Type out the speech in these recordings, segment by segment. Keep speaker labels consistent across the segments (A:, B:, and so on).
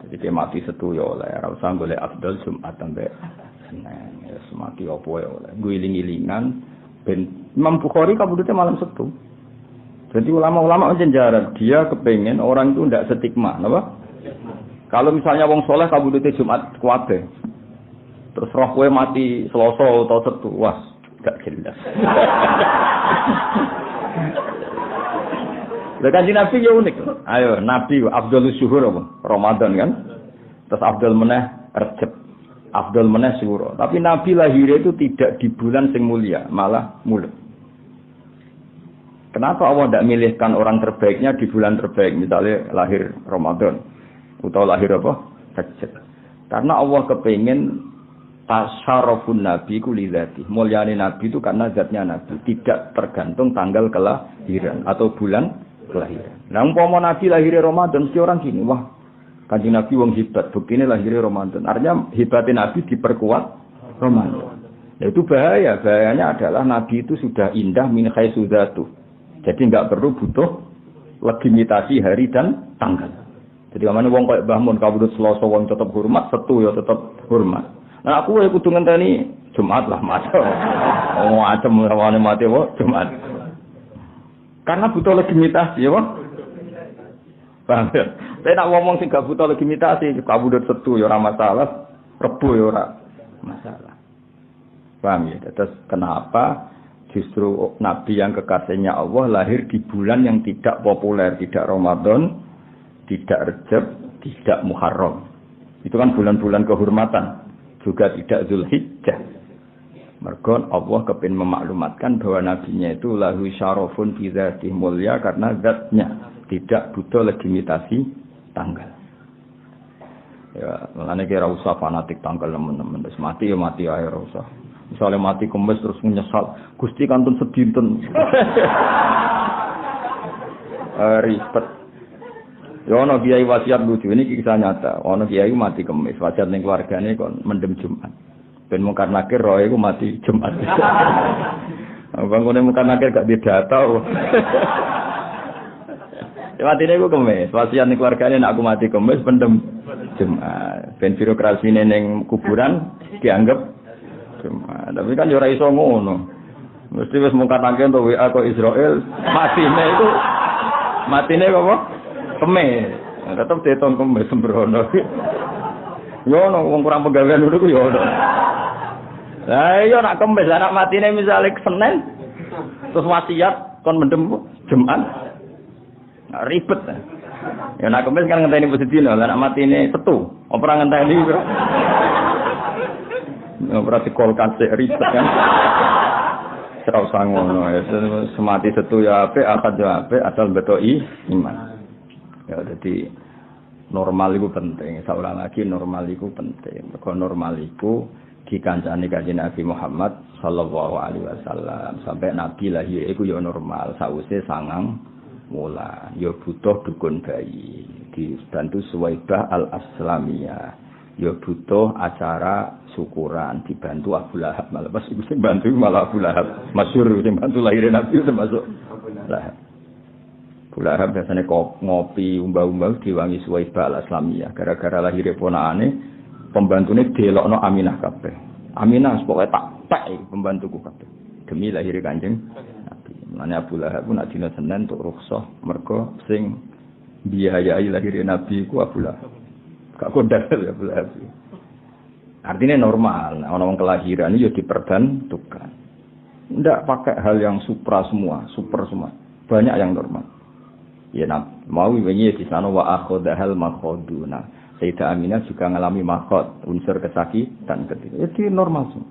A: Jadi dia mati setu ya oleh, ora usah golek afdal Jumat sampai Senin. Ya mati opo ya oleh. Guling-gilingan ben Imam Bukhari kabudute malam setu. Jadi ulama-ulama menjarat dia kepengen orang itu ndak stigma, napa? Kalau misalnya wong soleh kabudute Jumat kuwabe. Terus roh kowe mati Selasa atau Setu, wah gak jelas. Lah Kanjeng Nabi ya unik. Ayo Nabi Abdul Syuhur apa? Ramadan kan. Terus Abdul meneh Rejab. Abdul meneh Syuro. Tapi Nabi lahirnya itu tidak di bulan sing mulia, malah mulut. Kenapa Allah tidak milihkan orang terbaiknya di bulan terbaik, misalnya lahir Ramadan atau lahir apa? Rejab. Karena Allah kepingin tasyarafun nabi kulilati. Mulyane nabi itu karena zatnya nabi, tidak tergantung tanggal kelahiran atau bulan kelahiran. Nah, umpama nabi lahir Ramadan, mesti orang gini, wah, Kanjeng Nabi wong hebat, buktinya lahir Ramadan. Artinya hebatnya nabi diperkuat Ramadan. Nah, itu bahaya. Bahayanya adalah nabi itu sudah indah min haitsu dzatuh. Jadi enggak perlu butuh legitimasi hari dan tanggal. Jadi amane wong koyo Mbah Mun kabudut Selasa wong tetep hormat, Setu ya tetep hormat. Nah aku ya kudu ngenteni Jumat lah macam. Oh macam rawane mati wae Jumat. Karena butuh legitimasi ya, Pak. Paham ya? Saya nak ngomong sing gak butuh legitimasi, kabudut Setu ya ora masalah, Rebo ya ora masalah. Paham ya? Terus kenapa justru Nabi yang kekasihnya Allah lahir di bulan yang tidak populer, tidak Ramadan, tidak Rejab, tidak Muharram. Itu kan bulan-bulan kehormatan. Juga tidak Zulhijjah. Mergo Allah kepin memaklumatkan bahwa nabinya itu lahu syarafun fi dzatihi mulia karena zatnya tidak butuh legitimasi tanggal. Ya, mulane kira usah fanatik tanggal teman-teman. Wis mati ya mati ae ora usah. Misale mati Kamis terus menyesal, Gusti kantun sedinten. Ribet. Ya ana kiai wasiat lucu ini kisah nyata. Ana kiai mati Kamis, wasiat ning keluargane kon mendem Jumat. Ben mungkar nakir roe iku mati Jumat. Bangune mungkar nakir gak didata. Ya matine iku Kamis, wasiat ning keluargane nek aku mati Kamis mendem Jumat. Ben birokrasine ning kuburan dianggap Jumat. Tapi kan yo ora iso ngono. Mesti wis mungkar nakir to WA kok Israel matine apa? Kemis, tetap dihitung Kemis sembrono. Yo ono wong kurang pegawaian ngono ku yo ono. Lah iya nak Kemis, anak matine misale Senin terus wasiat kon mendem Jumat. Nah, ribet. Ya nak Kemis kan ngenteni Sedina, lah nak matine Setu, ora ngenteni bro. Ora dikolkan sik ribet kan. Ora usah ngono, semati Setu ya apik, akad ya apik, asal betoi iman. Ya jadi normal itu penting. Seorang lagi normal itu penting. Kalau normal itu dikancani kanjeng Nabi Muhammad sallallahu alaihi wasallam sampai Nabi lahir itu ya normal. Sause 9 wulan. Ya butuh dukun bayi. Dibantu Suwaibah al-Aslamiyah. Ya butuh acara syukuran. Dibantu Abu Lahab. Malah pas ibu sing bantu malah Abu Lahab. Masyhur sing bantu lahir Nabi termasuk Lahab. Lahab biasanya ngopi umbah-umbah diwangi Suwaibah al-Aslamiyah. Gara-gara lahirnya ponakane pembantune delokno Aminah kabeh. Aminah pokoke tak pembantuku kabeh. Demi lahir Kanjeng Nabi. Mulane Abu Lahab pun nak dina Senin untuk rukhsah mergo sing biayai lahir Nabi ku Abu Lahab. Gak kondang ya Abu Lahab. Artinya normal. Ana wong kelahiran ya diperbantukan. Ndak pakai hal yang super semua. Banyak yang normal. Ya mau wingi di sana wa akhodahal makhoduna. Sayyidah Aminah juga mengalami makhod, unsur kesakitan ketika. Itu normal semua.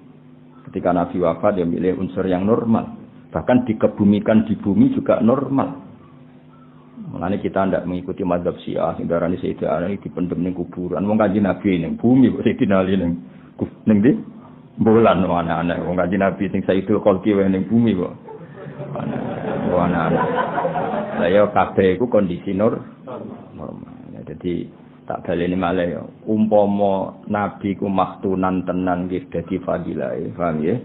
A: Ketika Nabi wafat dia milih unsur yang normal. Bahkan dikebumikan di bumi juga normal. Mulane kita tidak mengikuti mazhab Syiah sing darani Sayyidah Aminah dipendem ning kuburan. Wong Kanjeng Nabi ning bumi kok Sayyidina Ali ning ndi? Bulan aneh-aneh. Wong Kanjeng Nabi sing Sayyidul Khalqi wae ning bumi kok. Aneh-aneh. Saya kabeh iku kondisi normal. Jadi tak baleni malih ya. Umpama nabi ku maktunan tenan nggih dadi fadilah, paham ya?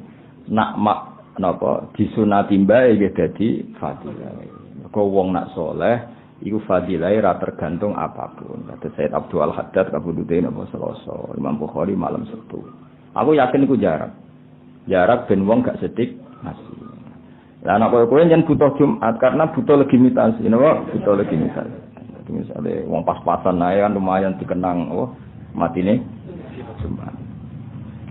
A: Nak napa disunati mbae nggih dadi fadilah. Kok wong nak saleh iku fadilah ra tergantung apapun. Kata Said Abdul Haddad kabudute napa Selasa, Imam Bukhari malam Sabtu. Aku yakin iku jarak. Jarak ben wong gak sedik nasi. Lah anak kowe yen butuh Jumat karena butuh legitimasi, napa? Butuh legitimasi. Jadi misalnya wong pas-pasan ae kan lumayan dikenang, oh matine Jumat.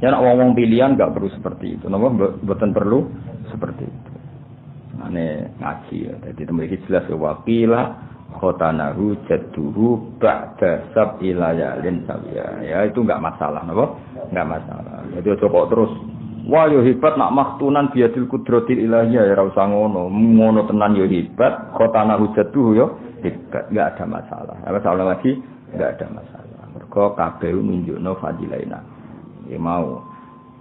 A: Ya nek wong pilihan enggak perlu seperti itu. Napa mboten perlu seperti itu. Ane ngaji ya. Jadi temriki jelas waqilah khotanahu jadduhu ba'da sab'i layalin sawiya. Ya itu enggak masalah, napa? Enggak masalah. Jadi coba terus wah yo hebat nak maktunan biadil kudratil ilahiyah ya ora usah ngono. Ngono tenan yo hebat, khotanahu jadduhu yo hebat, enggak ada masalah. Apa salah lagi? Enggak ada masalah. Mergo kabeh nunjukno fadilaina. Ya mau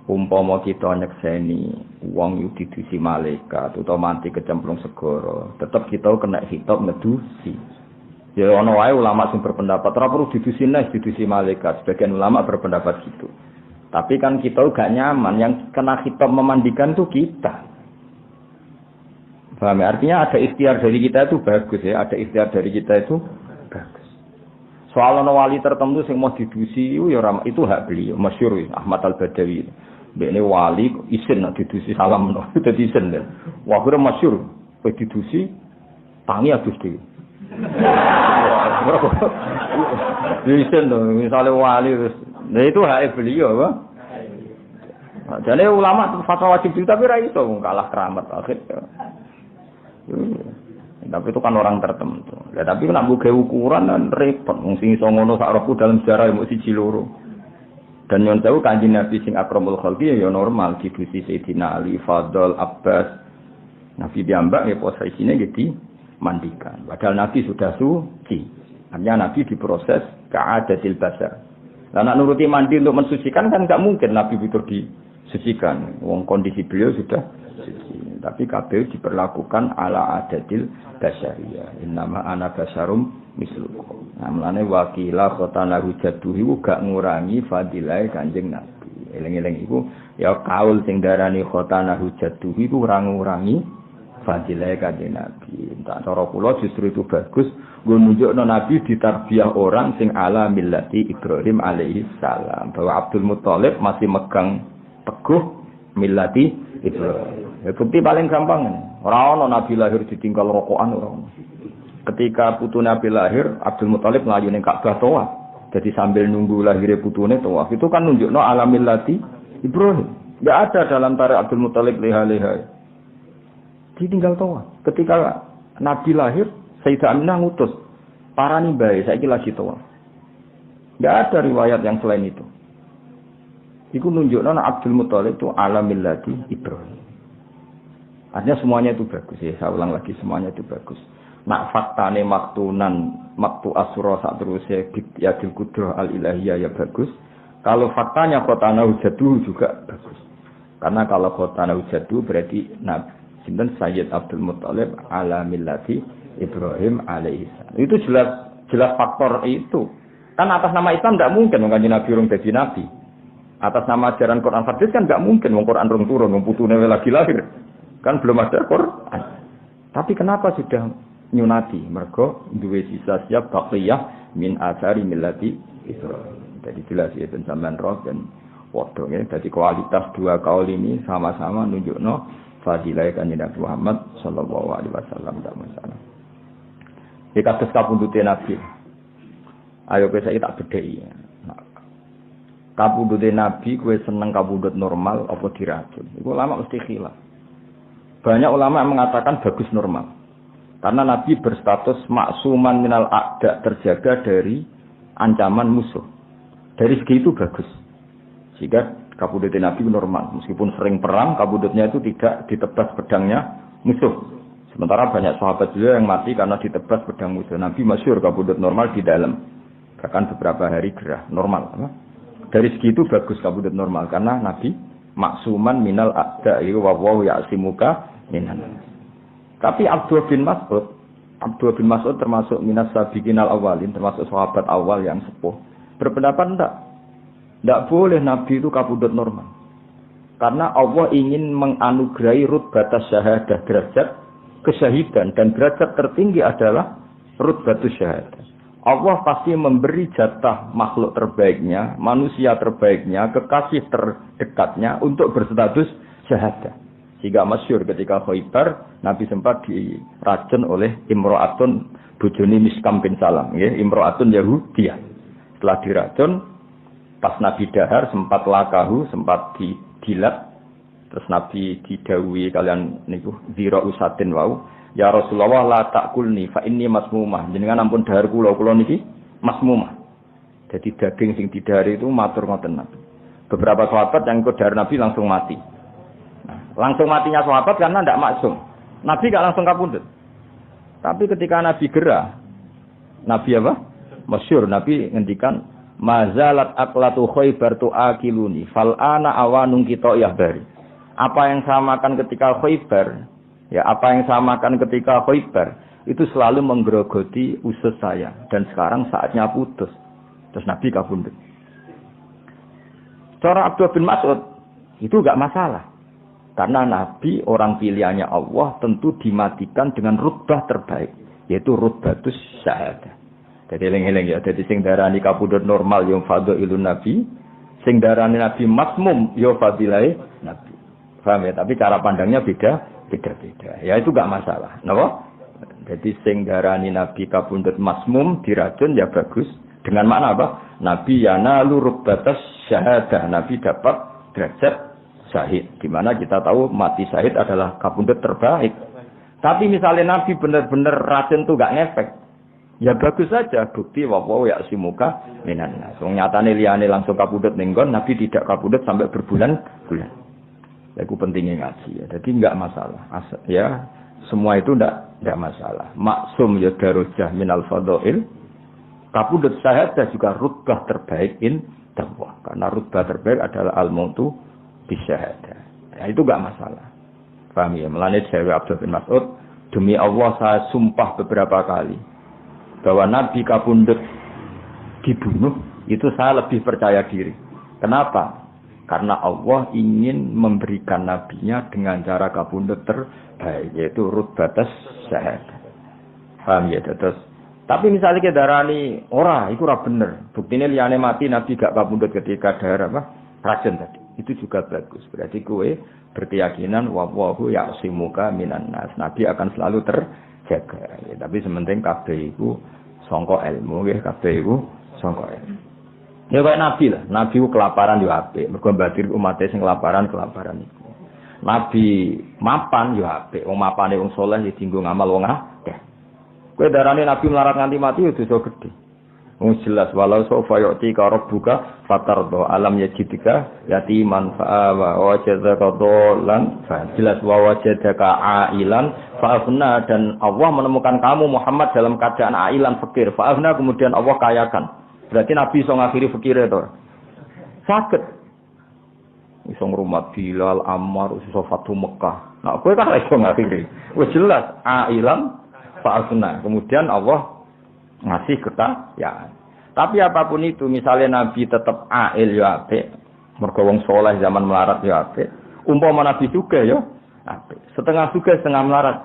A: umpama kita nyekseni wong yu didusi malaikat utawa mati kecemplung segara, tetep kita kena hitop ngedusi. Ya ana wae ulama sing berpendapat ora perlu didusi malaikat. Sebagian ulama berpendapat gitu. Tapi kan kita gak nyaman, yang kena hitop memandikan tuh kita. Paham ya? Artinya ada ikhtiar dari kita itu bagus ya, ada ikhtiar dari kita itu bagus. Soal wali tertentu yang mau didusi itu hak beliau, masyhur Ahmad Al-Badawi. Mbekne wali isin nak didusi salam no, dadi isin. Wah, kira masyhur, kowe didusi tangi adus dhewe. Isin to, misale wali wis. Nah itu hak beliau, Pak. Nah, jadi ulama fatwa wajib itu tapi ra iso kalah keramat akhir. Tapi itu kan orang tertentu. Ya tapi nek mbok ukuran dan repot wong sing iso ngono sak rohku dalam sejarah mung siji loro. Dan yang tahu Kanjeng Nabi sing akramul khalqi ya normal didusi Sayyidina Ali, Fadl, Abbas. Nabi diambak ya posisinya gitu mandikan. Padahal Nabi sudah suci. Artinya Nabi diproses ka'adatil basar. Nah, nak nuruti mandi untuk mensucikan kan enggak mungkin Nabi itu disucikan. Wong kondisi beliau sudah suci. Tapi kabeh diperlakukan ala adatil basyariyah. Innama ana basyarum mislukum. Nah, mulane wakila khotana hujatuhi gak ngurangi fadilah Kanjeng Nabi. Eling-eling iku ya kaul sing darani khotana hujatuhi iku ora ngurangi fadilah Kanjeng Nabi. Entah cara kula justru itu bagus. Gue nunjukno Nabi ditarbiyah orang sing ala millati Ibrahim alaihi salam. Bahwa Abdul Muthalib masih megang teguh millati Ibrahim. Ya, bukti paling gampang. Ora ono Nabi lahir ditinggal rokokan ora ono. Ketika putu Nabi lahir, Abdul Muthalib mlayu ning Ka'bah tawaf. Jadi sambil nunggu lahirnya putune tawaf. Itu kan nunjukno ala millati Ibrahim. Enggak ada dalam tarikh Abdul Muthalib leha-leha. Ditinggal tawaf. Ketika Nabi lahir, Sayyidah Aminah ngutus parani bae saiki lagi tawaf. Enggak ada riwayat yang selain itu. Iku nunjukno Abdul Muthalib itu ala millati Ibrahim. Artinya semuanya itu bagus ya. Saya ulang lagi semuanya itu bagus. Nak faktane maktunan maktu asura sak terusé yadil kudrah al ilahiyah ya bagus. Kalau faktanya khotana hujatuh juga bagus. Karena kalau khotana hujatuh berarti Nabi sinten Sayyid Abdul Muthalib ala millati Ibrahim alaihissalam. Itu jelas faktor itu. Kan atas nama Islam tidak mungkin wong Kanjeng Nabi urung dadi nabi. Atas nama ajaran Quran hadis kan enggak mungkin wong Quran urung turun, wong putune lagi lahir. Kan belum ada Quran. Tapi kenapa sudah nyunati? Mergo duwe sisa siap baqiyah min athari millati Ibrahim. Jadi jelas ya sampean roh dan padha ya. Jadi kualitas dua kaul ini sama-sama nunjukno fadilah Kanjeng Nabi Muhammad sallallahu alaihi wasallam tak masalah. Iki kados kapundhute Nabi. Ayo kowe saiki tak bedheki. Kapundhute Nabi kowe seneng kapundhut normal apa diracun? Iku ulama mesti khilaf. Banyak ulama yang mengatakan bagus normal. Karena Nabi berstatus maksuman minal a'da, terjaga dari ancaman musuh. Dari segi itu bagus. Sehingga kapundhut Nabi normal. Meskipun sering perang, kapundhutnya itu tidak ditebas pedangnya musuh. Sementara banyak sahabat juga yang mati karena ditebas pedang musuh. Nabi masyhur kapundhut normal di dalam. Bahkan beberapa hari gerah normal. Dari segi itu bagus kapundhut normal. Karena Nabi maksuman minal a'da. Wa wahu ya'simuka minan. Tapi Abdul bin Mas'ud termasuk minas sabiqinal awalin, termasuk sahabat awal yang sepuh. Berpendapat tidak boleh Nabi itu kapundhut normal. Karena Allah ingin menganugerahi rutbatas syahadah, derajat kesyahidan, dan derajat tertinggi adalah rutbatus syahadah. Allah pasti memberi jatah makhluk terbaiknya, manusia terbaiknya, kekasih terdekatnya untuk berstatus syahadah. Sehingga masyhur ketika Khaibar, Nabi sempat diracun oleh Imro'atun bojone Miskam bin Salam, ya, Imro'atun Yahudiyah. Setelah diracun, pas Nabi dahar sempat lakahu, sempat didilat, terus Nabi didhawuhi kalian niku zira usatin wau. Ya Rasulullah la takulni fa inni masmumah. Jenengan ampun dahar kula niki masmumah. Jadi daging sing didahari itu matur ngoten Nabi. Beberapa sahabat yang ikut dahar Nabi langsung mati. Nah, langsung matinya sahabat karena tidak maksum. Nabi enggak langsung kapundhut. Tapi ketika Nabi gerah, Nabi apa? Masyhur Nabi ngendikan mazalat aqlatu Khaibar tu'akiluni fal ana awanung kita yahbari. Apa yang saya makan ketika Khaibar, ya apa yang saya makan ketika Khaibar itu selalu menggerogoti usus saya dan sekarang saatnya putus. Terus Nabi kabundut. Cara Abdullah bin Mas'ud itu enggak masalah. Karena Nabi orang pilihannya Allah tentu dimatikan dengan rutbah terbaik, yaitu rutbatus syahadah. Jadi eling-eling ya, jadi sing darani kabundut normal ya fadhailun Nabi, sing darani Nabi masmum ya fadilai Nabi. Paham ya? Tapi cara pandangnya beda-beda. Ya itu enggak masalah. Napa? Jadi sing darani Nabi kabundut masmum diracun ya bagus. Dengan makna apa? Nabi yanalu rutbatus syahadah. Nabi dapat derajat syahid, di mana kita tahu mati syahid adalah kabundut terbaik. Tapi misalnya Nabi benar-benar racun itu enggak ngefek, ya bagus saja, bukti wawaw ya simuka minan nas. Wong nyatane liyane langsung kabundut ning nggon, Nabi tidak kabundut sampai berbulan-bulan. Itu pentingnya ngaji ya. Jadi enggak masalah. Ya, semua itu enggak masalah. Maksum ya darujah minal fadhail. Kabundut syahadah juga rutbah terbaik in dakwah. Karena rutbah terbaik adalah al-mautu bisyahadah. Ya, itu enggak masalah. Paham ya? Melane Jawa Abdul bin Mas'ud, demi Allah saya sumpah beberapa kali bahwa Nabi kabundut dibunuh, itu saya lebih percaya diri. Kenapa? Karena Allah ingin memberikan nabinya dengan cara kabundut terbaik, yaitu rutbatas syahadah. Paham ya? Terus tapi misalnya ke darani ora, itu ora bener. Buktine liyane mati Nabi gak kabundut ketika dahar apa? Racun tadi. Itu juga bagus. Berarti kowe berkeyakinan wallahu ya'simuka minan nas. Nabi akan selalu terjaga. Ya, tapi sementing kabeh iku sangka ilmu nggih, kabeh iku sangka ilmu. Ya kaya Nabi lah. Nabi ku kelaparan yo apik. Mergo mbadir umat sing kelaparan iku. Nabi mapan yo apik. Wong mapane wong saleh ya dienggo ngamal wong akeh. Kowe darane Nabi melarat nganti mati yo dosa gedhe. Wong jelas walau sofa yu'ti ka rabbuka fatardo alam yajidika yatiman fa'awa wajadaka dolan jelas wa wajadaka ailan fa'afna, dan Allah menemukan kamu Muhammad dalam keadaan ailan fakir fa'afna, kemudian Allah kayakan. Berarti Nabi iso ngakhiri fakire to. Saged iso ngrumat Bilal Ammar iso Fatu Mekah. Nah kowe kan iso ngakhiri. Wis jelas ailan fa'afna, kemudian Allah ngasih kekayaan. Tapi apapun itu, misalnya Nabi tetap ail ya apik, mergo wong saleh zaman melarat ya apik. Umpama Nabi juga ya apik. Setengah juga setengah melarat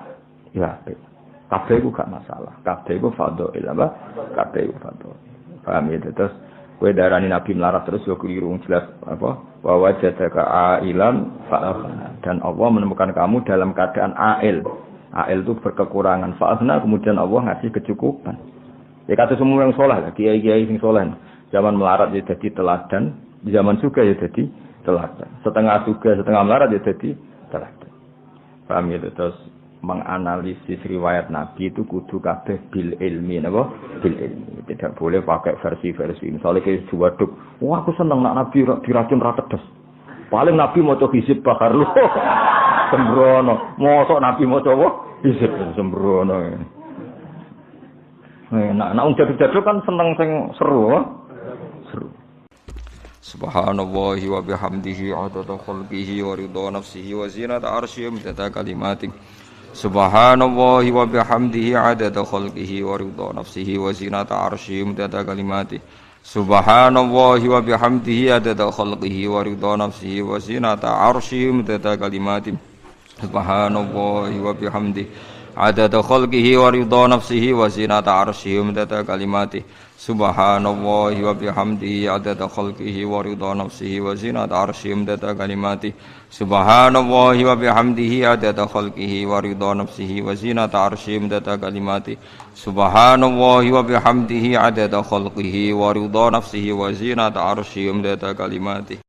A: ya apik. Kabeh iku gak masalah. Kabeh iku fadhail apa? Kabeh iku fadhail. Paham ya? Terus kowe darani Nabi melarat terus yo keliru jelas apa? Wa wajadaka ailan fa'afna, dan Allah menemukan kamu dalam keadaan ail. Ail itu berkekurangan. Fa'afna, kemudian Allah ngasih kecukupan. Ya kata semua yang soleh, kiai-kiai sing soleh, zaman melarat ya jadi teladan, di zaman suga ya jadi teladan, setengah suga setengah melarat ya jadi teladan. Paham ya? Terus menganalisis riwayat Nabi itu kudu kabeh bil ilmi, napa? Bil ilmi. Tidak boleh pakai versi-versi. Misalnya kayak juwaduk, wah aku seneng nak Nabi diracun ra tedes. Paling Nabi maca hizib bakar lu. Sembrono. Mosok Nabi maca apa? Hizib sembrono. Nah, jadul-jadul kan seneng sing seru, seru. Subhanallahi wa bihamdihi adada khalqihi wa ridha nafsihi wa zinata arsyihi midada kalimatihi. Subhanallahi wa bihamdihi adada khalqihi wa ridha nafsihi wa zinata arsyihi midada kalimatihi. Subhanallahi wa bihamdihi adada khalqihi wa ridha nafsihi wa zinata arsyihi midada kalimatihi. Subhanallahi wa bihamdihi عدد خلقه ورضا نفسه وزنة عرشه ومدد كلماته سبحان الله وبحمده عدد خلقه ورضا نفسه وزنة عرشه ومدد كلماته سبحان الله وبحمده عدد خلقه ورضا نفسه وزنة عرشه ومدد كلماته سبحان الله وبحمده عدد خلقه ورضا نفسه وزنة عرشه ومدد كلماته